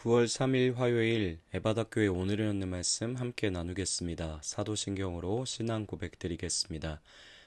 9월 3일 화요일 에바다교회 오늘의 얻는 말씀 함께 나누겠습니다. 사도신경으로 신앙 고백 드리겠습니다.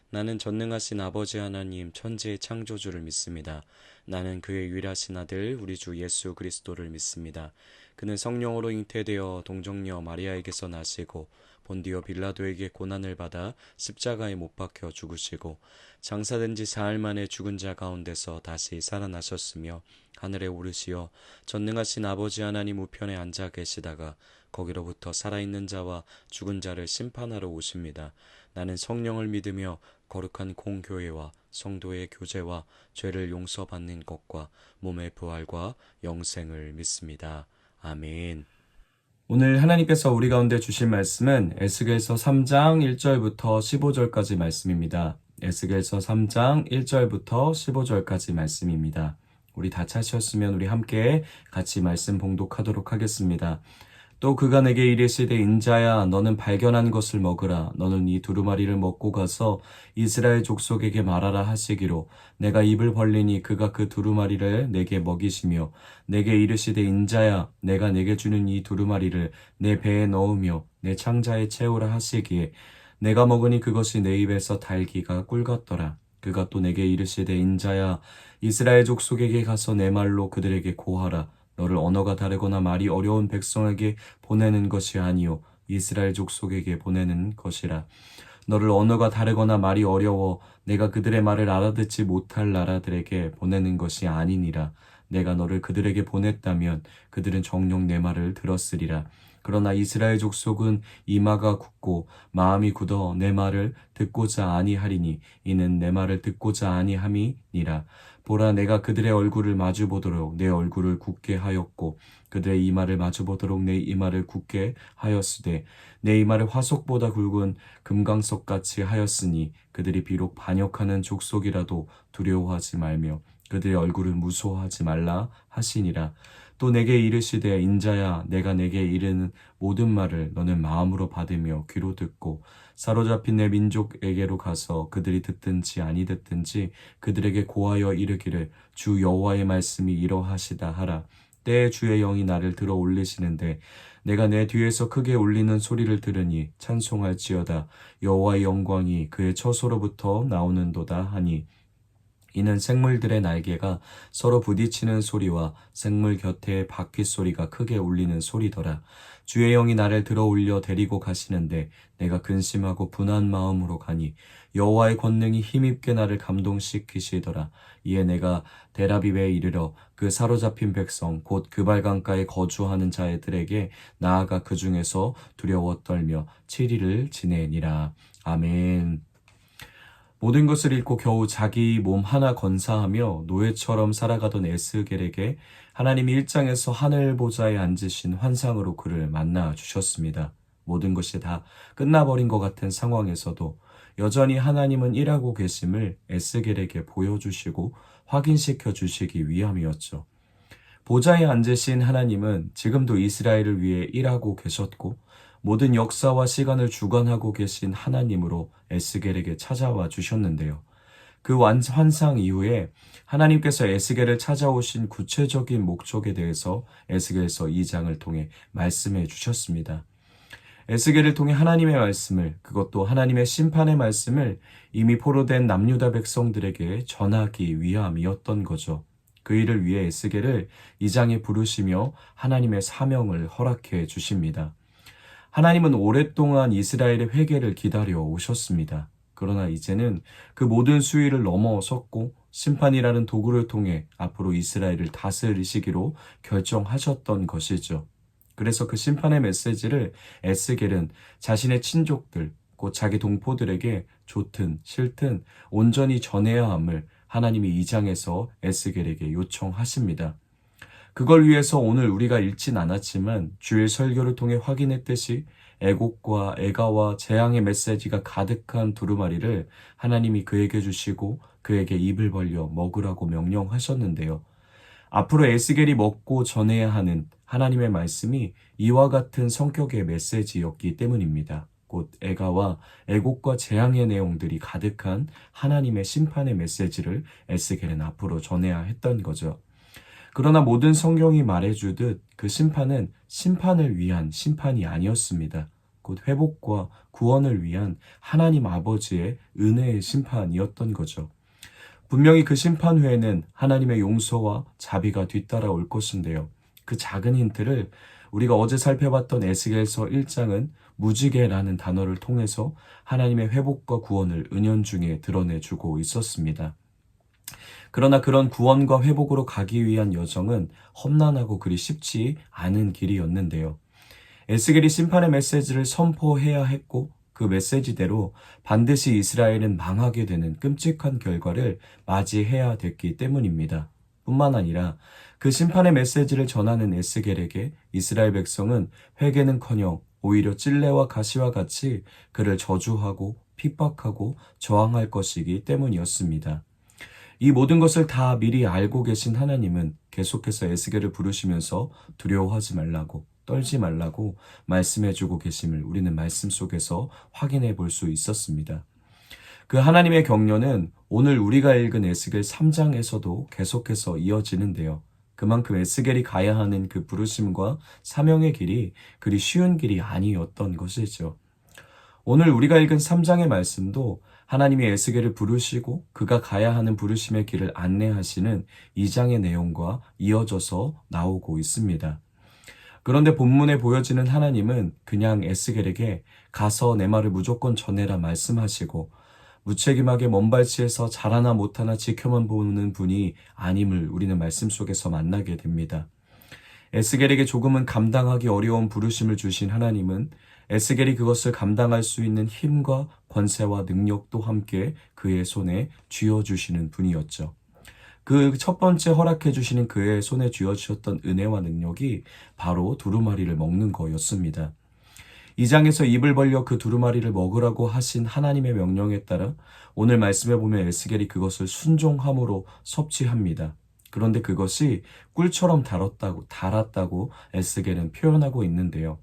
나는 전능하신 아버지 하나님 천지의 창조주를 믿습니다. 나는 그의 유일하신 아들 우리 주 예수 그리스도를 믿습니다. 그는 성령으로 잉태되어 동정녀 마리아에게서 나시고 본디오 빌라도에게 고난을 받아 십자가에 못 박혀 죽으시고 장사된 지 사흘 만에 죽은 자 가운데서 다시 살아나셨으며 하늘에 오르시어 전능하신 아버지 하나님 우편에 앉아 계시다가 거기로부터 살아있는 자와 죽은 자를 심판하러 오십니다. 나는 성령을 믿으며 거룩한 공교회와 성도의 교제와 죄를 용서받는 것과 몸의 부활과 영생을 믿습니다. 아멘. 오늘 하나님께서 우리 가운데 주실 말씀은 에스겔서 3장 1절부터 15절까지 말씀입니다. 에스겔서 3장 1절부터 15절까지 말씀입니다. 우리 다 찾으셨으면 우리 함께 같이 말씀 봉독하도록 하겠습니다. 또 그가 내게 이르시되 인자야 너는 발견한 것을 먹으라. 너는 이 두루마리를 먹고 가서 이스라엘 족속에게 말하라 하시기로 내가 입을 벌리니 그가 그 두루마리를 내게 먹이시며 내게 이르시되 인자야 내가 내게 주는 이 두루마리를 내 배에 넣으며 내 창자에 채우라 하시기에 내가 먹으니 그것이 내 입에서 달기가 꿀 같더라. 그가 또 내게 이르시되 인자야 이스라엘 족속에게 가서 내 말로 그들에게 고하라. 너를 언어가 다르거나 말이 어려운 백성에게 보내는 것이 아니요 이스라엘 족속에게 보내는 것이라. 너를 언어가 다르거나 말이 어려워 내가 그들의 말을 알아듣지 못할 나라들에게 보내는 것이 아니니라. 내가 너를 그들에게 보냈다면 그들은 정녕 내 말을 들었으리라. 그러나 이스라엘 족속은 이마가 굳고 마음이 굳어 내 말을 듣고자 아니하리니 이는 내 말을 듣고자 아니함이니라. 보라 내가 그들의 얼굴을 마주보도록 내 얼굴을 굳게 하였고 그들의 이마를 마주보도록 내 이마를 굳게 하였으되 내 이마를 화석보다 굵은 금강석같이 하였으니 그들이 비록 반역하는 족속이라도 두려워하지 말며 그들의 얼굴을 무서워하지 말라 하시니라. 또 내게 이르시되 인자야 내가 내게 이르는 모든 말을 너는 마음으로 받으며 귀로 듣고 사로잡힌 내 민족에게로 가서 그들이 듣든지 아니 듣든지 그들에게 고하여 이르기를 주 여호와의 말씀이 이러하시다 하라. 때에 주의 영이 나를 들어 올리시는데 내가 내 뒤에서 크게 울리는 소리를 들으니 찬송할지어다. 여호와의 영광이 그의 처소로부터 나오는도다 하니 이는 생물들의 날개가 서로 부딪히는 소리와 생물 곁에 바퀴 소리가 크게 울리는 소리더라. 주의 영이 나를 들어 올려 데리고 가시는데 내가 근심하고 분한 마음으로 가니 여호와의 권능이 힘입게 나를 감동시키시더라. 이에 내가 데라비베에 이르러 그 사로잡힌 백성 곧 그발강가에 거주하는 자들에게 나아가 그 중에서 두려워 떨며 7일을 지내니라. 아멘. 모든 것을 잃고 겨우 자기 몸 하나 건사하며 노예처럼 살아가던 에스겔에게 하나님이 1장에서 하늘 보좌에 앉으신 환상으로 그를 만나 주셨습니다. 모든 것이 다 끝나버린 것 같은 상황에서도 여전히 하나님은 일하고 계심을 에스겔에게 보여주시고 확인시켜 주시기 위함이었죠. 보좌에 앉으신 하나님은 지금도 이스라엘을 위해 일하고 계셨고 모든 역사와 시간을 주관하고 계신 하나님으로 에스겔에게 찾아와 주셨는데요. 그 환상 이후에 하나님께서 에스겔을 찾아오신 구체적인 목적에 대해서 에스겔서 2장을 통해 말씀해 주셨습니다. 에스겔을 통해 하나님의 말씀을, 그것도 하나님의 심판의 말씀을 이미 포로된 남유다 백성들에게 전하기 위함이었던 거죠. 그 일을 위해 에스겔을 2장에 부르시며 하나님의 사명을 허락해 주십니다. 하나님은 오랫동안 이스라엘의 회개를 기다려 오셨습니다. 그러나 이제는 그 모든 수위를 넘어섰고 심판이라는 도구를 통해 앞으로 이스라엘을 다스리시기로 결정하셨던 것이죠. 그래서 그 심판의 메시지를 에스겔은 자신의 친족들, 곧 자기 동포들에게 좋든 싫든 온전히 전해야 함을 하나님이 2장에서 에스겔에게 요청하십니다. 그걸 위해서 오늘 우리가 읽진 않았지만 주일 설교를 통해 확인했듯이 애곡과 애가와 재앙의 메시지가 가득한 두루마리를 하나님이 그에게 주시고 그에게 입을 벌려 먹으라고 명령하셨는데요. 앞으로 에스겔이 먹고 전해야 하는 하나님의 말씀이 이와 같은 성격의 메시지였기 때문입니다. 곧 애가와 애곡과 재앙의 내용들이 가득한 하나님의 심판의 메시지를 에스겔은 앞으로 전해야 했던 거죠. 그러나 모든 성경이 말해주듯 그 심판은 심판을 위한 심판이 아니었습니다. 곧 회복과 구원을 위한 하나님 아버지의 은혜의 심판이었던 거죠. 분명히 그 심판 후에는 하나님의 용서와 자비가 뒤따라올 것인데요. 그 작은 힌트를 우리가 어제 살펴봤던 에스겔서 1장은 무지개라는 단어를 통해서 하나님의 회복과 구원을 은연중에 드러내주고 있었습니다. 그러나 그런 구원과 회복으로 가기 위한 여정은 험난하고 그리 쉽지 않은 길이었는데요. 에스겔이 심판의 메시지를 선포해야 했고 그 메시지대로 반드시 이스라엘은 망하게 되는 끔찍한 결과를 맞이해야 됐기 때문입니다. 뿐만 아니라 그 심판의 메시지를 전하는 에스겔에게 이스라엘 백성은 회개는커녕 오히려 찔레와 가시와 같이 그를 저주하고 핍박하고 저항할 것이기 때문이었습니다. 이 모든 것을 다 미리 알고 계신 하나님은 계속해서 에스겔을 부르시면서 두려워하지 말라고, 떨지 말라고 말씀해주고 계심을 우리는 말씀 속에서 확인해 볼 수 있었습니다. 그 하나님의 격려는 오늘 우리가 읽은 에스겔 3장에서도 계속해서 이어지는데요. 그만큼 에스겔이 가야 하는 그 부르심과 사명의 길이 그리 쉬운 길이 아니었던 것이죠. 오늘 우리가 읽은 3장의 말씀도 하나님이 에스겔을 부르시고 그가 가야 하는 부르심의 길을 안내하시는 2장의 내용과 이어져서 나오고 있습니다. 그런데 본문에 보여지는 하나님은 그냥 에스겔에게 가서 내 말을 무조건 전해라 말씀하시고 무책임하게 먼발치에서 잘하나 못하나 지켜만 보는 분이 아님을 우리는 말씀 속에서 만나게 됩니다. 에스겔에게 조금은 감당하기 어려운 부르심을 주신 하나님은 에스겔이 그것을 감당할 수 있는 힘과 권세와 능력도 함께 그의 손에 쥐어주시는 분이었죠. 그 첫 번째 허락해 주시는 그의 손에 쥐어주셨던 은혜와 능력이 바로 두루마리를 먹는 거였습니다. 2장에서 입을 벌려 그 두루마리를 먹으라고 하신 하나님의 명령에 따라 오늘 말씀에 보면 에스겔이 그것을 순종함으로 섭취합니다. 그런데 그것이 꿀처럼 달았다고 에스겔은 표현하고 있는데요.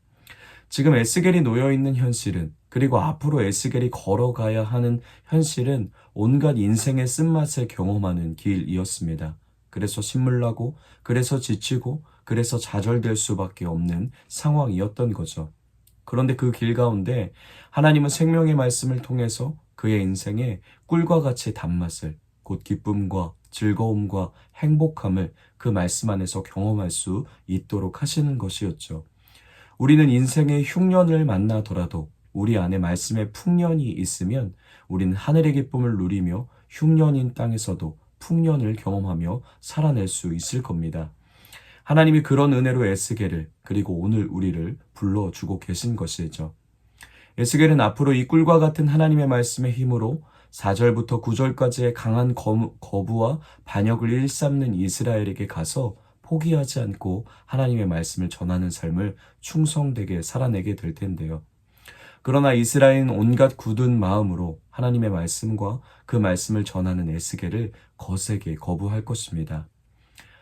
지금 에스겔이 놓여있는 현실은 그리고 앞으로 에스겔이 걸어가야 하는 현실은 온갖 인생의 쓴맛을 경험하는 길이었습니다. 그래서 신물나고 그래서 지치고 그래서 좌절될 수밖에 없는 상황이었던 거죠. 그런데 그 길 가운데 하나님은 생명의 말씀을 통해서 그의 인생에 꿀과 같이 단맛을 곧 기쁨과 즐거움과 행복함을 그 말씀 안에서 경험할 수 있도록 하시는 것이었죠. 우리는 인생의 흉년을 만나더라도 우리 안에 말씀의 풍년이 있으면 우리는 하늘의 기쁨을 누리며 흉년인 땅에서도 풍년을 경험하며 살아낼 수 있을 겁니다. 하나님이 그런 은혜로 에스겔을 그리고 오늘 우리를 불러주고 계신 것이죠. 에스겔은 앞으로 이 꿀과 같은 하나님의 말씀의 힘으로 4절부터 9절까지의 강한 거부와 반역을 일삼는 이스라엘에게 가서 포기하지 않고 하나님의 말씀을 전하는 삶을 충성되게 살아내게 될 텐데요. 그러나 이스라엘은 온갖 굳은 마음으로 하나님의 말씀과 그 말씀을 전하는 에스겔을 거세게 거부할 것입니다.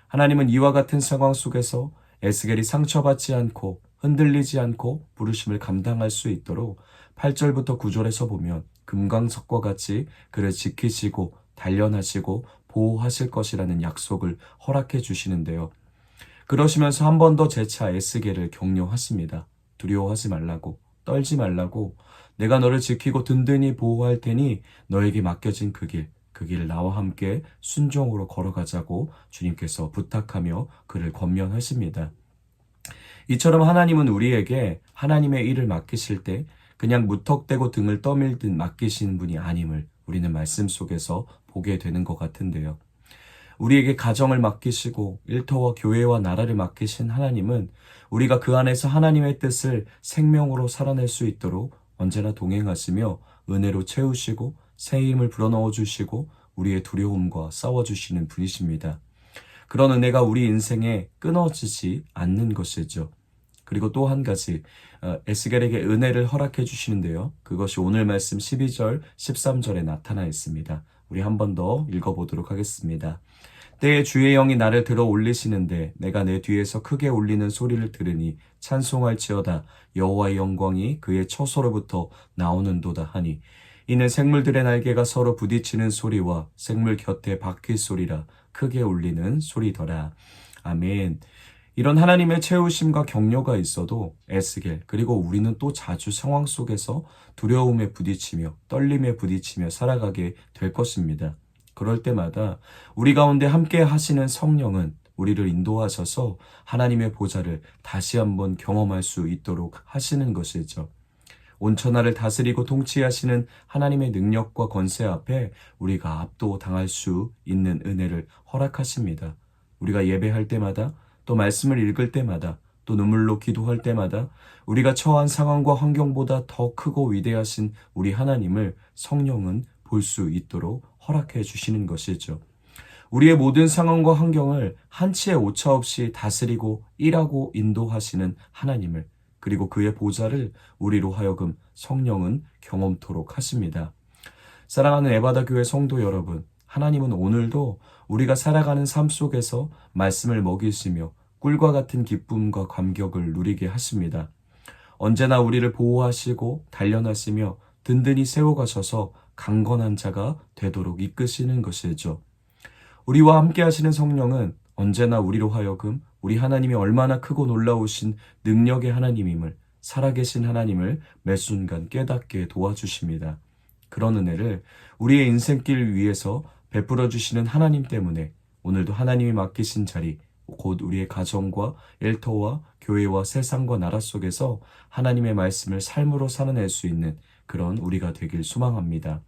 하나님은 이와 같은 상황 속에서 에스겔이 상처받지 않고 흔들리지 않고 부르심을 감당할 수 있도록 8절부터 9절에서 보면 금강석과 같이 그를 지키시고 단련하시고 보호하실 것이라는 약속을 허락해 주시는데요. 그러시면서 한 번 더 재차 에스겔을 격려하십니다. 두려워하지 말라고, 떨지 말라고, 내가 너를 지키고 든든히 보호할 테니 너에게 맡겨진 그 길을 나와 함께 순종으로 걸어가자고 주님께서 부탁하며 그를 권면하십니다. 이처럼 하나님은 우리에게 하나님의 일을 맡기실 때 그냥 무턱대고 등을 떠밀듯 맡기시는 분이 아님을 우리는 말씀 속에서 보게 되는 것 같은데요. 우리에게 가정을 맡기시고 일터와 교회와 나라를 맡기신 하나님은 우리가 그 안에서 하나님의 뜻을 생명으로 살아낼 수 있도록 언제나 동행하시며 은혜로 채우시고 새 힘을 불어넣어 주시고 우리의 두려움과 싸워주시는 분이십니다. 그런 은혜가 우리 인생에 끊어지지 않는 것이죠. 그리고 또 한 가지 에스겔에게 은혜를 허락해 주시는데요. 그것이 오늘 말씀 12절, 13절에 나타나 있습니다. 우리 한 번 더 읽어보도록 하겠습니다. 때에 주의 영이 나를 들어 올리시는데 내가 내 뒤에서 크게 울리는 소리를 들으니 찬송할지어다 여호와의 영광이 그의 처소로부터 나오는도다 하니 이는 생물들의 날개가 서로 부딪히는 소리와 생물 곁에 바퀴 소리라 크게 울리는 소리더라. 아멘. 이런 하나님의 채우심과 격려가 있어도 에스겔, 그리고 우리는 또 자주 상황 속에서 두려움에 부딪히며 떨림에 부딪히며 살아가게 될 것입니다. 그럴 때마다 우리 가운데 함께 하시는 성령은 우리를 인도하셔서 하나님의 보좌를 다시 한번 경험할 수 있도록 하시는 것이죠. 온천하를 다스리고 통치하시는 하나님의 능력과 권세 앞에 우리가 압도당할 수 있는 은혜를 허락하십니다. 우리가 예배할 때마다, 또 말씀을 읽을 때마다, 또 눈물로 기도할 때마다 우리가 처한 상황과 환경보다 더 크고 위대하신 우리 하나님을 성령은 볼 수 있도록 허락해 주시는 것이죠. 우리의 모든 상황과 환경을 한치의 오차 없이 다스리고 일하고 인도하시는 하나님을, 그리고 그의 보좌를 우리로 하여금 성령은 경험토록 하십니다. 사랑하는 에바다 교회 성도 여러분, 하나님은 오늘도 우리가 살아가는 삶 속에서 말씀을 먹이시며 꿀과 같은 기쁨과 감격을 누리게 하십니다. 언제나 우리를 보호하시고 단련하시며 든든히 세워가셔서 강건한 자가 되도록 이끄시는 것이죠. 우리와 함께 하시는 성령은 언제나 우리로 하여금 우리 하나님이 얼마나 크고 놀라우신 능력의 하나님임을, 살아계신 하나님을 매 순간 깨닫게 도와주십니다. 그런 은혜를 우리의 인생길 위에서 베풀어 주시는 하나님 때문에 오늘도 하나님이 맡기신 자리, 곧 우리의 가정과 일터와 교회와 세상과 나라 속에서 하나님의 말씀을 삶으로 살아낼 수 있는 그런 우리가 되길 소망합니다.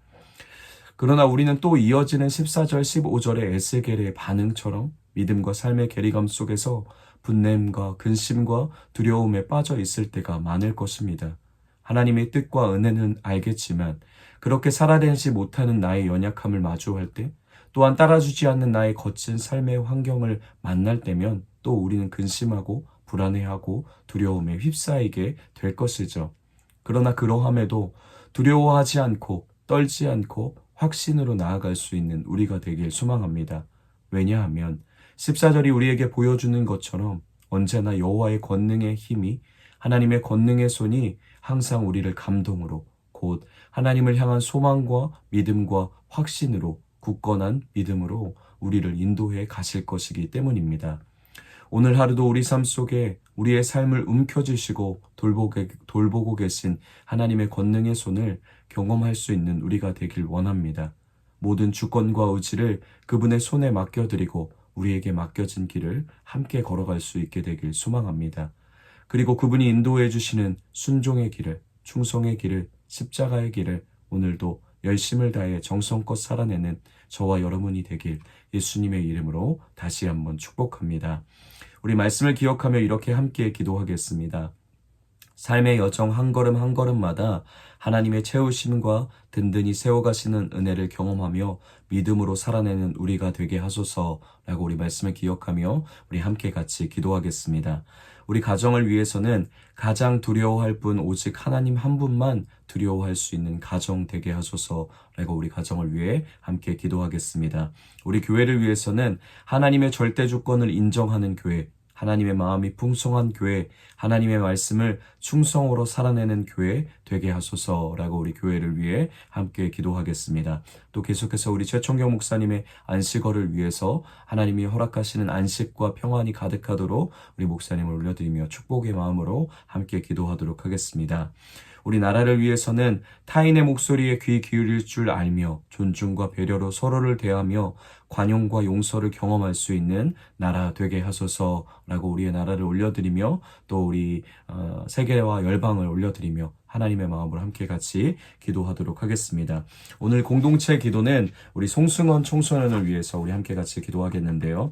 그러나 우리는 또 이어지는 14절, 15절의 에스겔의 반응처럼 믿음과 삶의 괴리감 속에서 분냄과 근심과 두려움에 빠져 있을 때가 많을 것입니다. 하나님의 뜻과 은혜는 알겠지만 그렇게 살아내지 못하는 나의 연약함을 마주할 때, 또한 따라주지 않는 나의 거친 삶의 환경을 만날 때면 또 우리는 근심하고 불안해하고 두려움에 휩싸이게 될 것이죠. 그러나 그러함에도 두려워하지 않고 떨지 않고 확신으로 나아갈 수 있는 우리가 되길 소망합니다. 왜냐하면 14절이 우리에게 보여주는 것처럼 언제나 여호와의 권능의 힘이, 하나님의 권능의 손이 항상 우리를 감동으로, 곧 하나님을 향한 소망과 믿음과 확신으로, 굳건한 믿음으로 우리를 인도해 가실 것이기 때문입니다. 오늘 하루도 우리 삶 속에 우리의 삶을 움켜쥐시고 돌보고 계신 하나님의 권능의 손을 경험할 수 있는 우리가 되길 원합니다. 모든 주권과 의지를 그분의 손에 맡겨드리고 우리에게 맡겨진 길을 함께 걸어갈 수 있게 되길 소망합니다. 그리고 그분이 인도해 주시는 순종의 길을, 충성의 길을, 십자가의 길을 오늘도 열심을 다해 정성껏 살아내는 저와 여러분이 되길 예수님의 이름으로 다시 한번 축복합니다. 우리 말씀을 기억하며 이렇게 함께 기도하겠습니다. 삶의 여정 한 걸음 한 걸음마다 하나님의 채우심과 든든히 세워가시는 은혜를 경험하며 믿음으로 살아내는 우리가 되게 하소서라고 우리 말씀을 기억하며 우리 함께 같이 기도하겠습니다. 우리 가정을 위해서는 가장 두려워할 분 오직 하나님 한 분만 두려워할 수 있는 가정 되게 하소서라고 우리 가정을 위해 함께 기도하겠습니다. 우리 교회를 위해서는 하나님의 절대 주권을 인정하는 교회, 하나님의 마음이 풍성한 교회, 하나님의 말씀을 충성으로 살아내는 교회 되게 하소서라고 우리 교회를 위해 함께 기도하겠습니다. 또 계속해서 우리 최청경 목사님의 안식어를 위해서 하나님이 허락하시는 안식과 평안이 가득하도록 우리 목사님을 올려드리며 축복의 마음으로 함께 기도하도록 하겠습니다. 우리 나라를 위해서는 타인의 목소리에 귀 기울일 줄 알며 존중과 배려로 서로를 대하며 관용과 용서를 경험할 수 있는 나라 되게 하소서라고 우리의 나라를 올려드리며 또 우리 세계와 열방을 올려드리며 하나님의 마음으로 함께 같이 기도하도록 하겠습니다. 오늘 공동체 기도는 우리 송승헌 청소년을 위해서 우리 함께 같이 기도하겠는데요.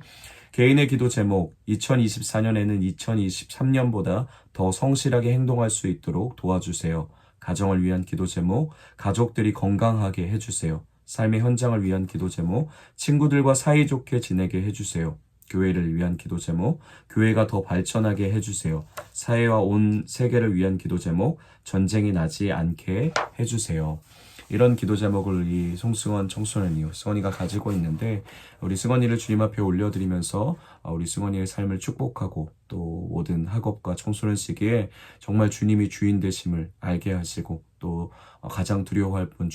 개인의 기도 제목, 2024년에는 2023년보다 더 성실하게 행동할 수 있도록 도와주세요. 가정을 위한 기도 제목, 가족들이 건강하게 해주세요. 삶의 현장을 위한 기도 제목, 친구들과 사이좋게 지내게 해주세요. 교회를 위한 기도 제목, 교회가 더 발전하게 해주세요. 사회와 온 세계를 위한 기도 제목, 전쟁이 나지 않게 해주세요. 이런 기도 제목을 이 송승헌 청소년이 승헌이가 가지고 있는데 우리 승헌이를 주님 앞에 올려드리면서 우리 승헌이의 삶을 축복하고 또 모든 학업과 청소년 시기에 정말 주님이 주인 되심을 알게 하시고 또 가장 두려워할 분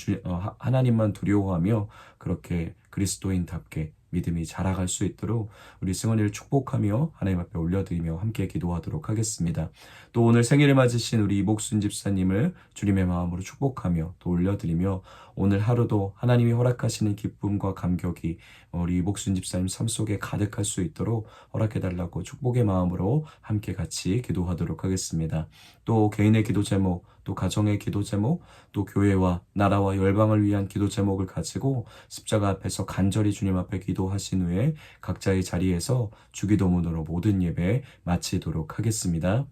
하나님만 두려워하며 그렇게 그리스도인답게 믿음이 자라갈 수 있도록 우리 승원이를 축복하며 하나님 앞에 올려드리며 함께 기도하도록 하겠습니다. 또 오늘 생일을 맞으신 우리 이복순 집사님을 주님의 마음으로 축복하며 또 올려드리며 오늘 하루도 하나님이 허락하시는 기쁨과 감격이 우리 이복순 집사님 삶 속에 가득할 수 있도록 허락해달라고 축복의 마음으로 함께 같이 기도하도록 하겠습니다. 또 개인의 기도 제목, 또 가정의 기도 제목, 또 교회와 나라와 열방을 위한 기도 제목을 가지고 십자가 앞에서 간절히 주님 앞에 기도하신 후에 각자의 자리에서 주기도문으로 모든 예배 마치도록 하겠습니다.